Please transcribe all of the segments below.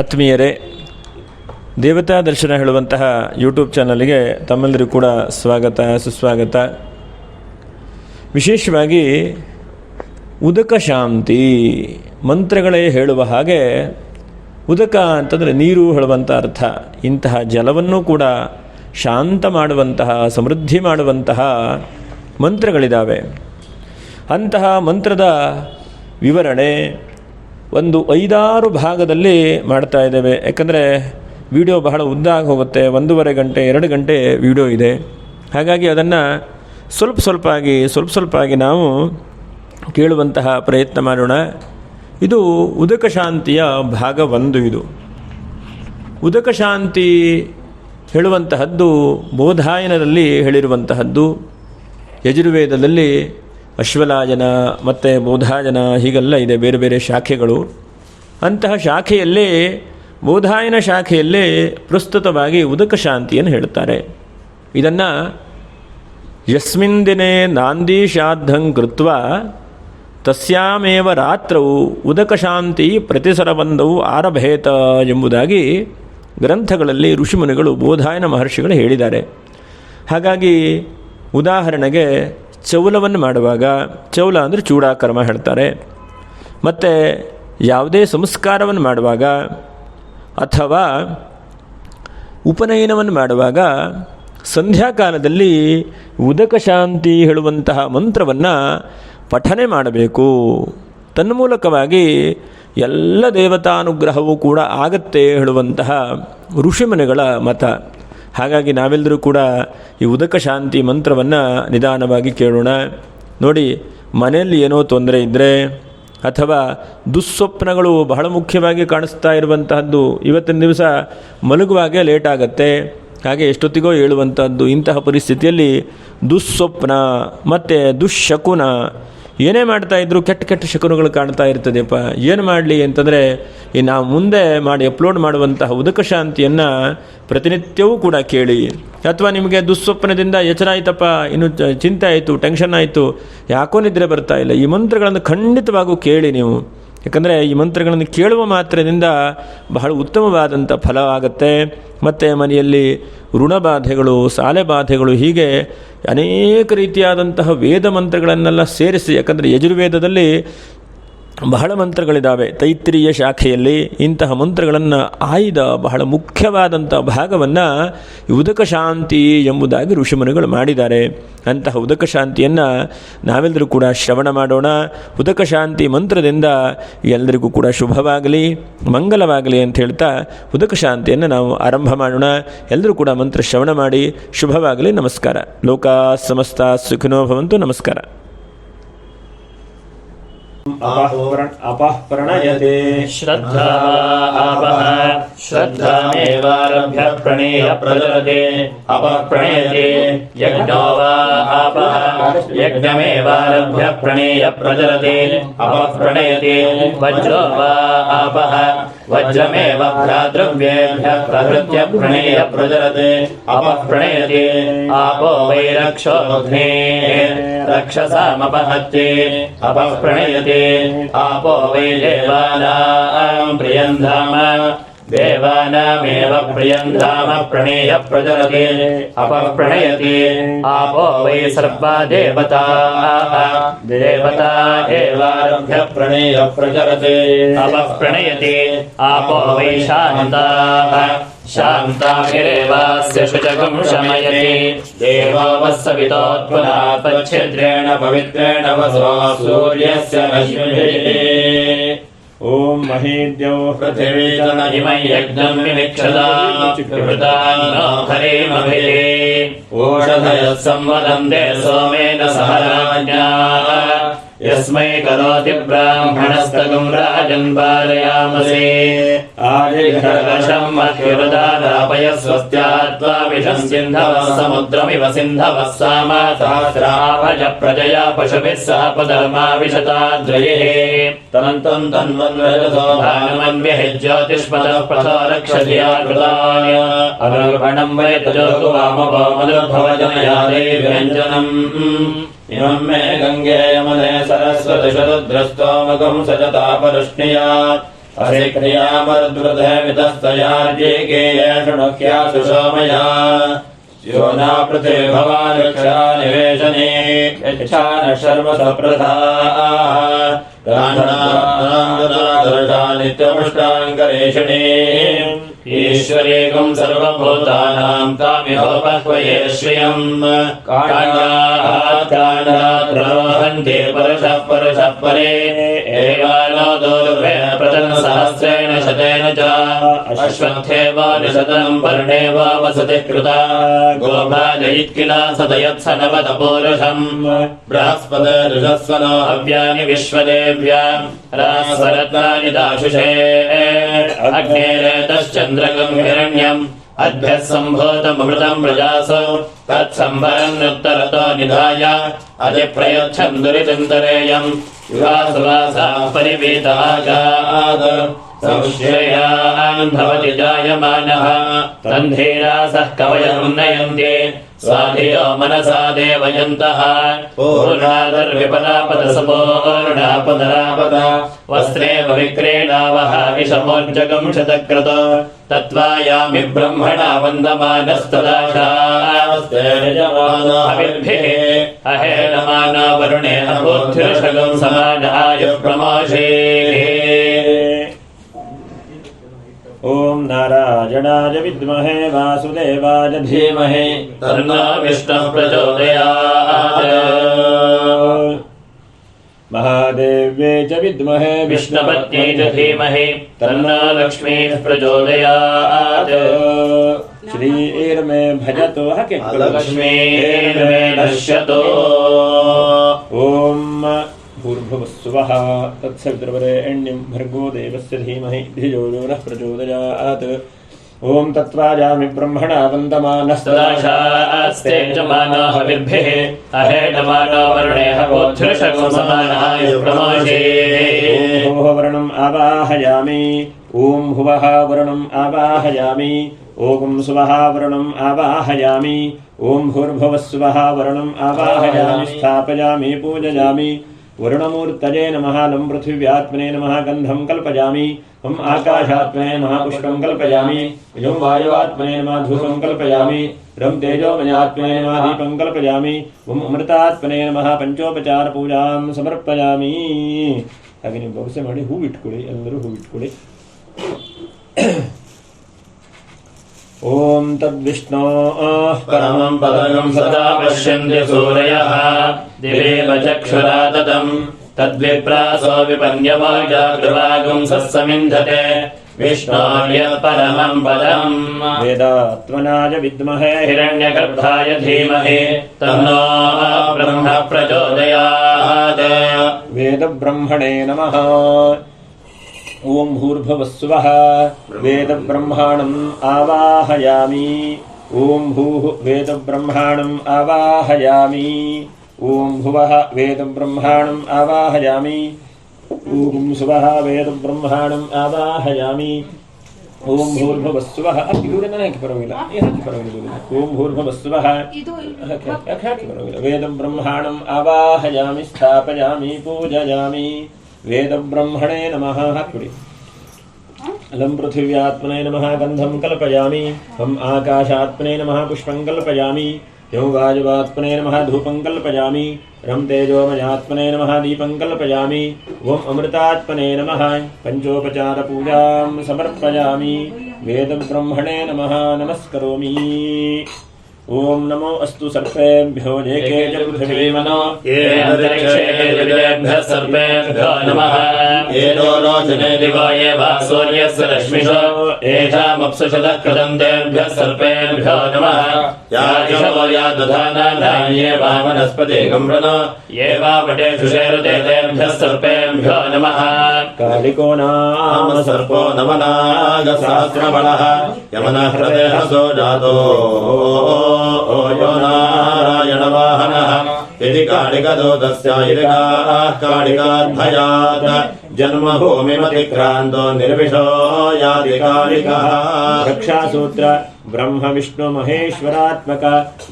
ಆತ್ಮೀಯರೇ, ದೇವತಾ ದರ್ಶನ ಹೇಳುವಂತಹ ಯೂಟ್ಯೂಬ್ ಚಾನಲ್ಗೆ ತಮ್ಮೆಲ್ಲರಿಗೂ ಕೂಡ ಸ್ವಾಗತ ಸುಸ್ವಾಗತ. ವಿಶೇಷವಾಗಿ ಉದಕ ಶಾಂತಿ ಮಂತ್ರಗಳೇ ಹೇಳುವ ಹಾಗೆ, ಉದಕ ಅಂತಂದರೆ ನೀರು ಹೇಳುವಂಥ ಅರ್ಥ. ಇಂತಹ ಜಲವನ್ನು ಕೂಡ ಶಾಂತ ಮಾಡುವಂತಹ, ಸಮೃದ್ಧಿ ಮಾಡುವಂತಹ ಮಂತ್ರಗಳಿದ್ದಾವೆ. ಅಂತಹ ಮಂತ್ರದ ವಿವರಣೆ ಒಂದು 5-6 ಭಾಗದಲ್ಲಿ ಮಾಡ್ತಾ ಇದ್ದೇವೆ. ಯಾಕಂದರೆ ವಿಡಿಯೋ ಬಹಳ ಉದ್ದ ಆಗಿ ಹೋಗುತ್ತೆ. 1.5 ಗಂಟೆ 2 ಗಂಟೆ ವಿಡಿಯೋ ಇದೆ. ಹಾಗಾಗಿ ಅದನ್ನು ಸ್ವಲ್ಪ ಸ್ವಲ್ಪ ಆಗಿ ನಾವು ಕೇಳುವಂತಹ ಪ್ರಯತ್ನ ಮಾಡೋಣ. ಇದು ಉದಕ ಶಾಂತಿಯ ಭಾಗ 1. ಇದು ಉದಕ ಶಾಂತಿ ಹೇಳುವಂತಹದ್ದು ಬೋಧಾಯನದಲ್ಲಿ ಹೇಳಿರುವಂತಹದ್ದು. ಯಜುರ್ವೇದದಲ್ಲಿ ಅಶ್ವಲಾಯನ ಮತ್ತು ಬೋಧಾಯನ ಹೀಗೆಲ್ಲ ಇದೆ, ಬೇರೆ ಬೇರೆ ಶಾಖೆಗಳು. ಅಂತಹ ಶಾಖೆಯಲ್ಲೇ, ಬೋಧಾಯನ ಶಾಖೆಯಲ್ಲೇ ಪ್ರಸ್ತುತವಾಗಿ ಉದಕ ಶಾಂತಿಯನ್ನು ಹೇಳ್ತಾರೆ. ಇದನ್ನು ಯಸ್ಮಿನ್ ದಿನೇ ನಾಂದೀಶಾರ್ಧಂ ಕೃತ್ವ ತಸ್ಯಾಮೇವ ರಾತ್ರವು ಉದಕ ಶಾಂತಿ ಪ್ರತಿಸರಬಂಧವು ಆರಭೇತ ಎಂಬುದಾಗಿ ಗ್ರಂಥಗಳಲ್ಲಿ ಋಷಿಮುನಿಗಳು, ಬೋಧಾಯನ ಮಹರ್ಷಿಗಳು ಹೇಳಿದ್ದಾರೆ. ಹಾಗಾಗಿ ಉದಾಹರಣೆಗೆ ಚೌಲವನ್ನು ಮಾಡುವಾಗ, ಚೌಲ ಅಂದರೆ ಚೂಡಾಕರ್ಮ ಹೇಳ್ತಾರೆ, ಮತ್ತು ಯಾವುದೇ ಸಂಸ್ಕಾರವನ್ನು ಮಾಡುವಾಗ ಅಥವಾ ಉಪನಯನವನ್ನು ಮಾಡುವಾಗ ಸಂಧ್ಯಾಕಾಲದಲ್ಲಿ ಉದಕ ಶಾಂತಿ ಹೇಳುವಂತಹ ಮಂತ್ರವನ್ನು ಪಠನೆ ಮಾಡಬೇಕು. ತನ್ಮೂಲಕವಾಗಿ ಎಲ್ಲ ದೇವತಾನುಗ್ರಹವೂ ಕೂಡ ಆಗತ್ತೆ ಹೇಳುವಂತಹ ಋಷಿಮುನಿಗಳ ಮತ. ಹಾಗಾಗಿ ನಾವೆಲ್ಲರೂ ಕೂಡ ಈ ಉದಕ ಶಾಂತಿ ಮಂತ್ರವನ್ನು ನಿಧಾನವಾಗಿ ಕೇಳೋಣ. ನೋಡಿ, ಮನೆಯಲ್ಲಿ ಏನೋ ತೊಂದರೆ ಇದ್ದರೆ ಅಥವಾ ದುಸ್ವಪ್ನಗಳು ಬಹಳ ಮುಖ್ಯವಾಗಿ ಕಾಣಿಸ್ತಾ ಇರುವಂತಹದ್ದು, ಇವತ್ತಿನ ದಿವಸ ಮಲಗುವಾಗೆ ಲೇಟ್ ಆಗುತ್ತೆ, ಹಾಗೆ ಎಷ್ಟೊತ್ತಿಗೋ ಹೇಳುವಂಥದ್ದು. ಇಂತಹ ಪರಿಸ್ಥಿತಿಯಲ್ಲಿ ದುಸ್ವಪ್ನ ಮತ್ತು ದುಶ್ಶಕುನ ಏನೇ ಮಾಡ್ತಾಯಿದ್ರು ಕೆಟ್ಟ ಶಕುನಗಳು ಕಾಣ್ತಾ ಇರ್ತದೆಯಪ್ಪ. ಏನು ಮಾಡಲಿ ಅಂತಂದರೆ, ಈ ನಾವು ಮುಂದೆ ಮಾಡಿ ಅಪ್ಲೋಡ್ ಮಾಡುವಂತಹ ಉದಕ ಶಾಂತಿಯನ್ನು ಪ್ರತಿನಿತ್ಯವೂ ಕೂಡ ಕೇಳಿ. ಅಥವಾ ನಿಮಗೆ ದುಸ್ವಪ್ನದಿಂದ ಎಚ್ಚರ ಆಯ್ತಪ್ಪ, ಇನ್ನು ಚಿಂತೆ ಆಯಿತು, ಟೆನ್ಷನ್ ಆಯಿತು, ಯಾಕೋ ನಿದ್ರೆ ಬರ್ತಾ ಇಲ್ಲ, ಈ ಮಂತ್ರಗಳನ್ನು ಖಂಡಿತವಾಗೂ ಕೇಳಿ ನೀವು. ಯಾಕಂದರೆ ಈ ಮಂತ್ರಗಳನ್ನು ಕೇಳುವ ಮಾತ್ರದಿಂದ ಬಹಳ ಉತ್ತಮವಾದಂಥ ಫಲ ಆಗುತ್ತೆ. ಮತ್ತು ಮನೆಯಲ್ಲಿ ಋಣಬಾಧೆಗಳು, ಸಾಲೆ ಬಾಧೆಗಳು, ಹೀಗೆ ಅನೇಕ ರೀತಿಯಾದಂತಹ ವೇದ ಮಂತ್ರಗಳನ್ನೆಲ್ಲ ಸೇರಿಸಿ, ಯಾಕಂದರೆ ಯಜುರ್ವೇದದಲ್ಲಿ ಬಹಳ ಮಂತ್ರಗಳಿದ್ದಾವೆ. ತೈತ್ರಿಯ ಶಾಖೆಯಲ್ಲಿ ಇಂತಹ ಮಂತ್ರಗಳನ್ನು ಆಯ್ದ ಬಹಳ ಮುಖ್ಯವಾದಂಥ ಭಾಗವನ್ನು ಉದಕ ಶಾಂತಿ ಎಂಬುದಾಗಿ ಋಷಿಮುನಿಗಳು ಮಾಡಿದ್ದಾರೆ. ಅಂತಹ ಉದಕ ಶಾಂತಿಯನ್ನು ನಾವೆಲ್ಲರೂ ಕೂಡ ಶ್ರವಣ ಮಾಡೋಣ. ಉದಕ ಶಾಂತಿ ಮಂತ್ರದಿಂದ ಎಲ್ಲರಿಗೂ ಕೂಡ ಶುಭವಾಗಲಿ, ಮಂಗಲವಾಗಲಿ ಅಂತ ಹೇಳ್ತಾ ಉದಕ ಶಾಂತಿಯನ್ನು ನಾವು ಆರಂಭ ಮಾಡೋಣ. ಎಲ್ಲರೂ ಕೂಡ ಮಂತ್ರ ಶ್ರವಣ ಮಾಡಿ. ಶುಭವಾಗಲಿ. ನಮಸ್ಕಾರ. ಲೋಕಾ ಸಮಸ್ತ ಸುಖಿನೋ ಭವಂತು. ನಮಸ್ಕಾರ. अपः प्रणयते श्रद्धा आपः श्रद्धामेवारभ्य प्रणेय प्रचलते अपः प्रणयते यज्ञो वा आपः यज्ञमेवारभ्य प्रणेय प्रचलते अपः प्रणयते वज्रो वा आपः वज्रमेव भ्रातृव्येभ्यः प्रहृत्य प्रणेय प्रचलते अपः प्रणयते आपो वै रक्षोऽग्नेः रक्षसामपहत्ये अपः प्रणयते आपो वै देवानां प्रियन्धाम देवानामेव प्रियन्धाम प्रणेय प्रचलते अपः प्रणयते आपो वै सर्वा देवताः देवता एवारभ्य प्रणेय प्रचलते अपः प्रणयते आपो वै शान्ताः शान्ताभिरेवास्य शुचकं शमयति देवो वत्सवितोत्पुनः तच्छिद्रेण पवित्रेण वसो सूर्यस्य रश्मिभिः ओम महेद्यो पृथिवी च इमं यज्ञं विविक्षतान्नो हरिमभिः ओषधयः संवदन्ते सोमेन सह राज्ञाः यस्मै करोति ब्राह्मणस्तकं राजन् पालयामसे आदिघर्षं मध्युरदादापयस्वस्त्यात्वा विषं सिन्धवः समुद्रमिव सिन्धवः सामातात्राभज प्रजया पशुभिः सह पदर्मा विशताद्रयेः तनन्तं तन्वन्वजसो भानुमन्व्यहि ज्योतिष्मतः प्रथो रक्षधिया कृताय अगर्भणं वै तजोतु वामभो मधुर्भवजनया देव्यञ्जनम् इमं मे गङ्गे यमुने सरस्वति शतद्रस्तोमकं सजतापरुष्णियात् असे क्रियामर्द्वृते वितस्तयाज्येकेय शृणुक्यासु सोमया यो न पृथिभवान् रक्षा निवेशने यच्छा न शर्म सप्रथा नित्यमुष्टाङ्गरेषणे ईश्वरेकं सर्वभूतानां तामिहोपह्वये श्रियम् काण्डात् प्रवहन्ते परशः परे एवानो दोर्भे प्रतन् सहस्रेण शतेन च अश्वत्थे वा निशतं पर्णे वा वसति कृता गोभाजयित्किला सदयत्स नवतपूरुषम् बृहस्पते ऋषस्वनो हव्यानि विश्वदेव्या रास्वरत्नानि दाशुषे अग्नेरेतश्चन्द्रकं हिरण्यम् अद्भ्यः सम्भूतमृतम् प्रजासो तत्सम्भरन्नुत्तरतो निधाय अधिप्रयच्छन् दुरितन्तरेयम् युवासुवासाः परिवीतागात् संश्रेयान् भवति जायमानः तन्धीरासः कवयमुन्नयन्ति स्वाधियो मनसा देवयन्तः पूर्णादर्विपदापदसपूर्णापदरापद वस्त्रे विक्रीणावः विषमोर्जगं शतक्रत तत्त्वायामि ब्रह्मणा वन्दमानस्तदाशास्तेजमानोऽभिर्भिः अहेनमानो वरुणेन बुद्धिर्षगं समानाय प्रमाशेः। ओम नारायणाय विद्महे वासुदेवाय धीमहि तन्नो विष्णुः प्रचोदयात्। महादेव्ये च विद्महे विष्णुपत्न्यै च धीमहि तन्नो लक्ष्मीः प्रचोदयात्। श्रीर्मे भजतो हके लक्ष्मीर्मे नश्यतो। ओम भूर्भुवस्सुवः तत्सवितुर्वरेण्यं भर्गो देवस्य धीमहि धियो यो नः प्रचोदयात्। ओम तत्त्वायामि ब्रह्मणा वन्दमानस्तदाशास्ते जमानो हविर्भिः अहेडमानो वरुणेः बुद्धिर्षगं समानाय प्रमाशे। ओम वरुणम् आवाहयामि ओम भुवः वरुणम् आवाहयामि ओम सुवः वरुणम् आवाहयामि ओम भूर्भुवस्सुवः वरुणम् आवाहयामि स्थापयामि पूजयामि। वरुणमूर्तये नमः। लं पृथिव्यात्मने नमः। गन्धं कल्पयामि। हम आकाशात्मने नमः। पुष्पं कल्पयामि। यं वायुवात्मने नमः। धूपं कल्पयामि। रं तेजोमयात्मने नमः। दीपं कल्पयामि। वं अमृतात्मने नमः। पंचोपचार पूजां समर्पयामि। ಹಾಗೆ ನೀವು ಭವಿಷ್ಯ ಮಾಡಿ ಹೂ ಇಟ್ಕೊಳ್ಳಿ, ಎಲ್ಲರೂ ಹೂ ಇಟ್ಕೊಳ್ಳಿ. ओम तद्विष्णो परमं पदं सदा पश्यन्ति सूरयः दिवेव चक्षुरा तदं तद्विप्रासो विपन्यवाजागृवागुं सस्समिन्धते विष्णोर्य परमं पदम्। वेदात्मनाय विद्महे हिरण्यगर्भाय धीमहि तन्नो ब्रह्म प्रचोदयात्। वेदब्रह्मणे नमः। ओम भूर्भुवस्सुवः वेदब्रह्माणम् आवाहयामि। ओम भूः वेदब्रह्माणम् आवाहयामि। ओम भुवः वेदब्रह्माणम् आवाहयामि। ओम सुवः वेदब्रह्माणम् आवाहयामि। ओम भूर्भुवस्सुवः ओम भूर्भुवस्सुवः वेदब्रह्माणम् आवाहयामि। स्थापयामि पूजयामि। वेदब्रह्मणे नमः। लं पृथिव्यात्मने नमः। गन्धं कल्पयामि। हम आकाशात्मने नमः। पुष्पं कल्पयामि। यं वायुवात्मने नमः। धूपं कल्पयामि। रं तेजोमयात्मने नमः। दीपं कल्पयामि। वं अमृतात्मने नमः। पंचोपचार पूजां समर्पयामि। वेदब्रह्मणे नमः। नमस्करोमि। ओम नमो अस्तु सर्पेभ्यो ये के च पृथिवीमनो ये अन्तरिक्षे विदेभ्यः सर्पेभ्यो नमः। ये रोचने दिवो ये वा सूर्यस्य रश्मिषो येषामप्सुषतः कृतन्तेभ्यः सर्पेभ्यो नमः। यादिशवो या दधाना ये वा वनस्पतिकं वृणो ये वा वटेषु शेरुतेभ्यः सर्पेभ्यो नमः। कालिको नाम सर्पो नमनागसहस्रबलः यमनः हृदयहसो जातो यो नारायणवाहनः। यदि कालिकदूतस्यायिकाः कालिकाद्भयात् जन्मभूमिमतिक्रान्तो निर्विशो याति कालिकः। रक्षासूत्र ಬ್ರಹ್ಮ ವಿಷ್ಣು ಮಹೇಶ್ವರಾತ್ಮಕ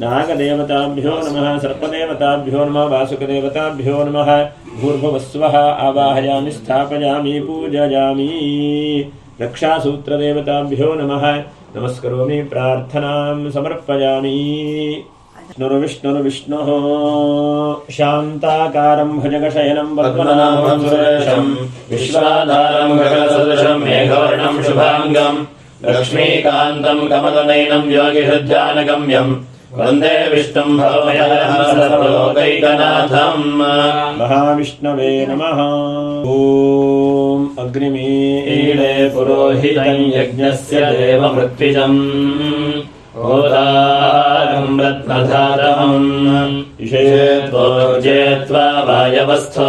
ನಾಗದೇವತಾಭ್ಯೋ ನಮಃ ಸರ್ಪದೇವತಾಭ್ಯೋ ನಮಃ ವಾಸುಕದೇವತಾಭ್ಯೋ ನಮಃ ಭೂರ್ಭುವಸ್ವಃ ಆವಾಹಯಾಮಿ ಸ್ಥಾಪಯಾಮಿ ಪೂಜಯಾಮಿ ರಕ್ಷಾಸೂತ್ರದೇವತಾಭ್ಯೋ ನಮಃ ನಮಸ್ಕರೋಮಿ ಪ್ರಾರ್ಥನಾಂ ಸಮರ್ಪಯಾಮಿ ವಿಷ್ಣುರ್ವಿಷ್ಣುಃ ಶಾಂತಾಕಾರಂ ಭುಜಗಶಯನಂ ಪದ್ಮನಾಭಂ ಸುರೇಶಂ ವಿಶ್ವಾಧಾರಂ ಗಗನಸದೃಶಂ ಮೇಘವರ್ಣಂ ಶುಭಾಂಗಂ ಲಕ್ಷ್ಮೀಕಾಂತಂ ಕಮಲನಯನಂ ಯೋಗಿಹೃದ್ಯಾನಗಮ್ಯಂ ವಂದೇ ವಿಷ್ಣುಂ ಭವಭಯಹರಂ ಸರ್ವಲೋಕೈಕನಾಥಂ. ಮಹಾವಿಷ್ಣವೇ ನಮಃ. ಓಂ ಅಗ್ನಿಮೀಳೆ ಪುರೋಹಿತಂ ಯಜ್ಞಸ್ಯ ದೇವಮೃತ್ವಿಜಂ ಹೋತಾರಂ ರತ್ನಧಾರಂ ಇಷೇತ್ವಾ ವಾಯವಸ್ಥೋ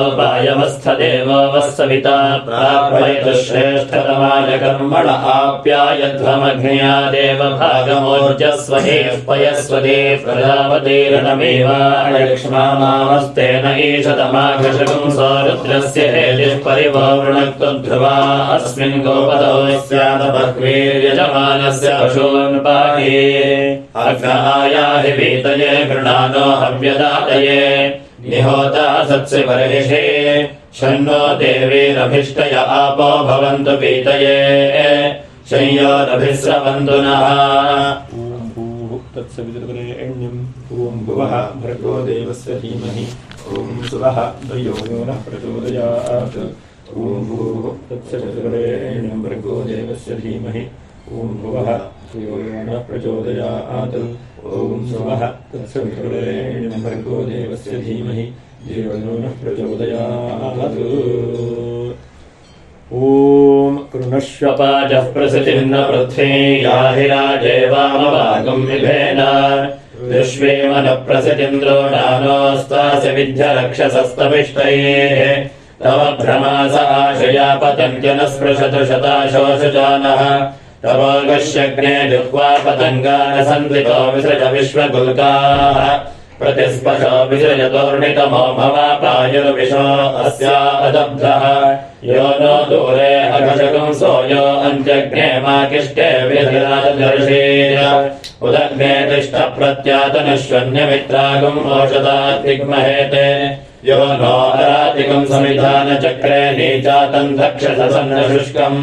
ವಸ್ತವಿತಾ ಪ್ರಾಪ್ಯಯತು ಶ್ರೇಷ್ಠತಮಾಯ ಕರ್ಮಣ ಆಪ್ಯಾಯಧ್ವಮಗ್ನ್ಯಾ ದೇವ ಭಾಗಮೋರ್ಜಸ್ವದೇ ಪಯಸ್ವದೇ ಪ್ರಜಾಪತಿರಣಮೇವಾಯಕ್ಷ್ಮಾಮಾವಸ್ತೇನ ಈಶತಮಾಘಶಕಂ ಸೌರುದ್ರಸ್ಯ ಹೇತಿಃ ಪರಿವೋರ್ಣಕ್ತು ಧ್ರುವ ಅಸ್ಮಿನ್ ಗೋಪದೋ ಸ್ಯಾದಭಕ್ವೀರ್ಯಜಮಾನಸ್ಯ ಪಶೂನ್ ಪಾಹಿ ಅಗ್ನಹಾಯಾಹಿ ಪೀತಯೇ ಗೃಣಾನೋ ಹವ್ಯದಾತಯೇ ನಿಹೋತಾ ಸತ್ಸಿ ಪರಿಷೇ ಶನ್ನೋ ದೇವೀರಭಿಷ್ಟಯ ಆಪೋ ಭವಂತು ಪೀತಯೇ ಶಯ್ಯೋರಭಿಸ್ರವಂತು ನಃ. ಓಂ ಭೂಃ ತತ್ಸವಿತುರ್ವರೆಣ್ಯಂ ಓಂ ಭುವಃ ಭರ್ಗೋ ದೇವಸ್ಯ ಧೀಮಹಿ ಓಂ ಸುವಃ ಧಿಯೋ ಯೋ ನಃ ಪ್ರಚೋದಯಾತ್. ಓಂ ಭೂಃ ತತ್ಸವಿತುರ್ವರೆಣ್ಯಂ ಭರ್ಗೋ ದೇವಸ್ಯ ಧೀಮಹಿ ಓಂ ಭುವಃ ಧಿಯೋ ಯೋ ನಃ ಪ್ರಚೋದಯಾತ್. ಓಂ ಸುವಃ ತತ್ಸವಿತುರ್ವರೆಣ್ಯಂ ಭರ್ಗೋ ದೇವಸ್ಯ ಧೀಮಹಿ ಧಿಯೋ ಯೋ ನಃ ಪ್ರಚೋದಯಾತ್. ಓಂ ಕೃಣಶ್ವಪಾಜಃ ಪ್ರಸೃತಿರ್ನ ಪೃಥ್ವೀ ಯಾಹಿ ರಾಜೇವಾಮವಾಗಂ ವಿಭೇನ ವಿಶ್ವೇಮನ ಪ್ರಸೃತಿಂದ್ರೋಣಾನೋಸ್ತಾಸ್ಯ ವಿದ್ಯ ರಕ್ಷಸಸ್ತವಿಷ್ಟಯೇ ತವ ಭ್ರಮಾಸ ಆಶಯಾ ಪತಂತ್ಯನ ಸ್ಪೃಶತು ಶತಾಶೋಷಜಾನಃ ತವೋಗಶ್ಯಗ್ನೇ ಜುಹ್ವಾ ಪತಂಗಾನ ಸಂದ್ವಿತೋ ವಿಸೃಜ ವಿಶ್ವಗುಲ್ಕಾಃ प्रतिस्पशो विसृजतोर्णितमो भवापायुर्विशो अस्या अदब्धः यो नो दूरे अघशकं सोयो अन्त्यग्ने माकिष्टे विधिरादर्शेय उदग्ने तिष्ठप्रत्यातनश्वन्यमित्रागम् ओषधात्तिग्महेते यो नो अरातिकं समिधानचक्रे नीचातं धक्षसन्नशुष्कम्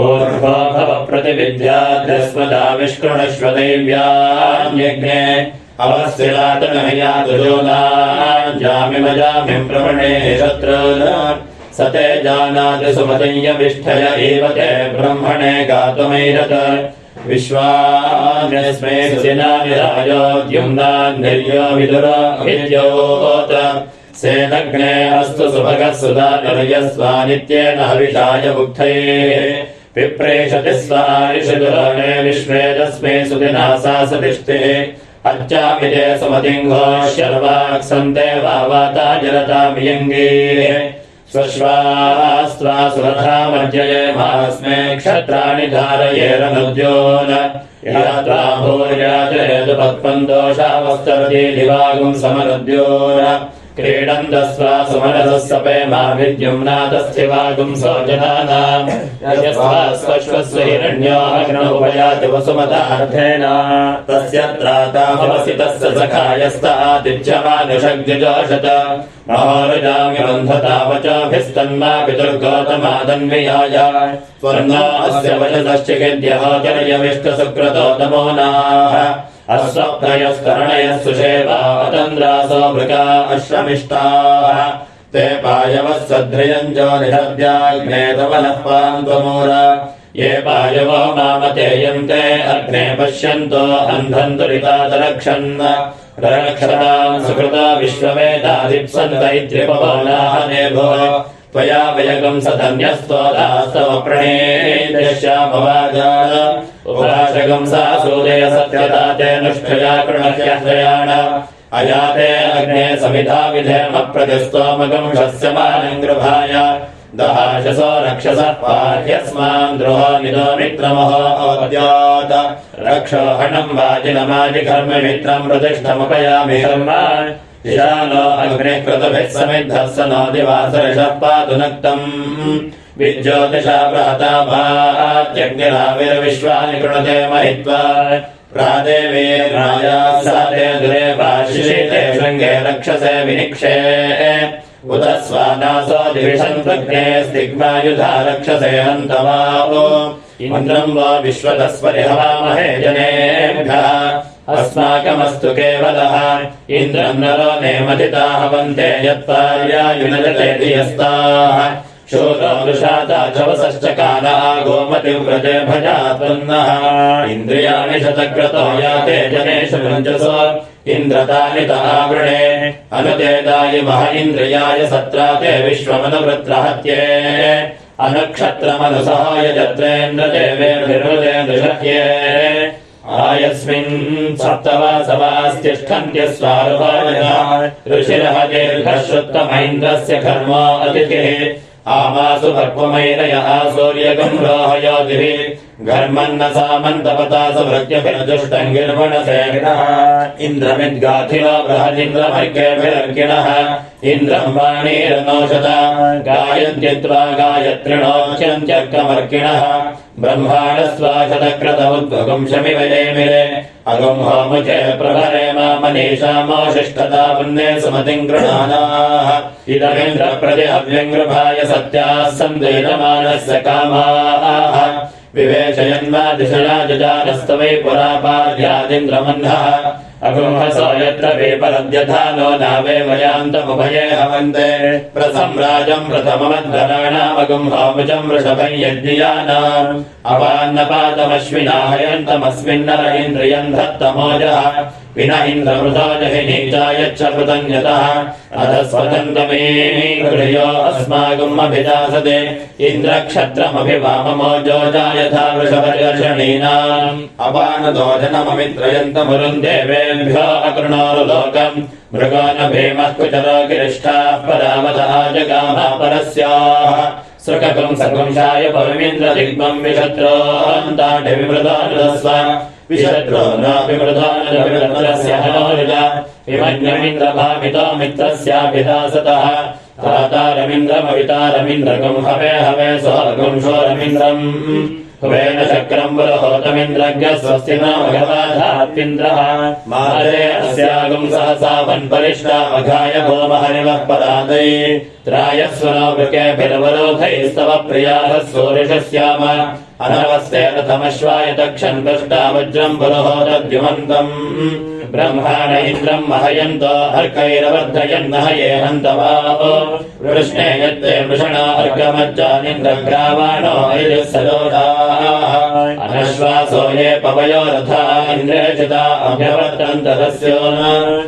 ऊर्ध्वो भव प्रतिविद्याद्यस्मदाविष्कृणश्व दैव्यान्यग्ने अवस्थिलातनहयादुजोनाजामिमजामिं प्रवणे शत्रून् सते जानाति सुमतय्यविष्ठय एव ते ब्रह्मणे गातुमैरत विश्वान्यस्मै सुसिनानि राजोद्युम्नान्यर्यो विदुरो विद्योत सेनग्ने अस्तु सुभगः सुधातनयस्वानित्येन हविषाय मुक्तये पिप्रेषति स्वारिषदुरणे विश्वेदस्मै सुदिना सा सतिष्ठे अच्छामिजे सुमतिङ्घोष्यर्वाक्सन्ते वावाता जलतामियङ्गे स्वश्वास्त्वा सुरथामर्जये मास्मे क्षत्राणि धारयेरनुद्योन यात्रा भूर्याचरेतु पत्पन्दोषावस्तरति दिवागुं समनुद्योन क्रीडन्दस्वा सुमनसः सपे मा विद्युम्नाथस्थिवागुं सौजनानाम् यस्वास्वश्वस्य हिरण्यो अग्नौ उपयाति वसुमतार्थेन तस्य त्रातामवसि तस्य सखायस्तादित्यमानुषग्जुजोषत महोरुजामि बन्धता वचोभिस्तन्मा पितुर्गोतमादन्वियाय स्वर्णो अस्य वचसश्चिकिद्यः जनयविष्टसुक्रतो नमो नाः अस्वप्नयस्तरणयः सुषेवा अतन्द्रासो मृगा अश्वमिष्टाः ते पायवः सध्रियञ्जो निषद्याग्ने तवनः पान्त्वमूर ये पायवो मामतेयन्ते अग्ने पश्यन्तो अन्धन्तुरितादरक्षन् रक्षतां सुकृता विश्ववेदादिप्सन्त इत्युपवनाः नेभो त्वया वयगं सधन्यस्तोदास्तव प्रणेन्द्यश्यामवाजान उपाशकं सा सूर्य सत्यता ते नुष्ठया कृणह्यश्रयाण अयाते अग्ने समिधा विधेम प्रतिस्तोमगं शस्यमानं गृभाय दहाशसो रक्षसः पाह्यस्मान् द्रोहो निदो मित्रमहो अवद्यात रक्षोहणं वाजिनमाजिकर्ममित्रं प्रतिष्ठमुपयामि कर्मान् ईशानो अग्निः क्रतुभिः समिद्धः स नो दिवासरिषः पातु नक्तम् विज्योतिषा बृहता भात्यग्निराविर्विश्वानि कृणुते महित्वा प्रादेवीर्नाया साते दुरे भाषिषिते शृङ्गे रक्षसे विनिक्षे उत स्वानासो दिविषन्प्रज्ञे स्तिग्मायुधा रक्षसे हन्तमाओ इन्द्रम् वो विश्वतस्परिहवामहे जनेभ्यः अस्माकमस्तु केवलः इन्द्रम् नरो नेमथिता हवन्ते यत्पार्यायुनजते धियस्ताः शूरो वृषाता चवसश्च कालः गोमतिव्रजे भजात्पन्नः इन्द्रियाणि शतक्रतो याते जनेषु मञ्जसो इन्द्रतानि तहावृणे अनुदेदाय मह इन्द्रियाय सत्राते विश्वमनुवृत्रहत्ये अनुक्षत्रमनुसहाय जत्रेन्द्रदेवेर्भिर्हृदे दृशक्ये आयस्मिन् सप्तवासवास्तिष्ठन्त्यस्वारुभायः ऋषिरः दीर्घश्रुत्तमैन्द्रस्य कर्मा अतिथिः आमासु भक्वमैरयः सूर्यगम् रोहयोधिभिः घर्मन्न सामन्तपतासु भृत्यभिर्जुष्टम् गिर्वणसेनः इन्द्रमिद्गाथिनो बृहदिन्द्रमर्गेभिरर्किणः इन्द्रम् वाणीरनोषत गायन्त्यत्वा गायत्रिणोच्यन्त्यर्कमर्किणः ब्रह्माणस्वाशतक्रत उद्भगुम् शमिवयेमिरे अगुम् होमुचे प्रभरे मामनीषामोशिष्ठता पुण्ये सुमतिम् गृणानाः इदमिन्द्र प्रतिहव्यङ्गृभाय सत्याः सन्देयमानस्य कामाः विवेशयन्वा दिशया जजानस्तवै पुरापार्यादिन्द्रमह्नः अगुंहसो यत्र वेपरद्यथानो नावे वयान्तमुभये हवन्ते प्रसम्राजम् प्रथममद्धराणामगुंहोमुजम् वृषभम् यज्ञियानाम् अपान्नपातमश्विनाहयन्तमस्मिन्नर इन्द्रियम् धत्तमोजः विन इन्द्रमृतो जहि नीचायच्च कृतन्यतः अधस्वतन्तमेऽगृह्यो अस्माकम् अभिदासते इन्द्रक्षत्रमभिवाममोजो जायथा वृषभर्षणीनाम् अपानदोजनममित्रयन्तमुरुन् देवेभ्यो अकृणोरुलोकम् मृगो न भीमः कुचरो गिरिष्ठाः परावतः जगामः परस्याः सृककम् सकुंशाय पविमिन्द्रदिग्मम् विशत्रोऽन्ताढ्यविमृतानुदस्व विशत्रो नाभिमृतानुदस्य हनोरुज विमन्यमिन्द्रभामितो मित्रस्याभिदासतः तातारमिन्द्रमवितारमिन्द्रकम् हवे हवे सोऽगुम् शोरमिन्द्रम् हुवेन चक्रम् पुरहोतमिन्द्रज्ञः स्वस्ति न भगवाधात्मिन्द्रः मारे अस्यागुम् सहसा वन्परिष्टामघाय भोमहरिवः परादै त्रायस्वनो वृकेभिरवरोधैस्तव प्रियाः सूरिषस्याम अनवस्ते रथमश्वाय तक्षन् पृष्टा वज्रम् पुरहोतद्युमन्तम् ब्रह्माण इन्द्रम् महयन्तो अर्कैरवर्धयन्नः ये हन्तवाहो वृष्णे यत्ते वृषणा अर्कमज्जानिन्द्रग्रावाणो ऐजस्सलोढाः अनश्वासो ये पवयो रथा इन्द्रेषिता अभ्यवर्तन्त तस्यो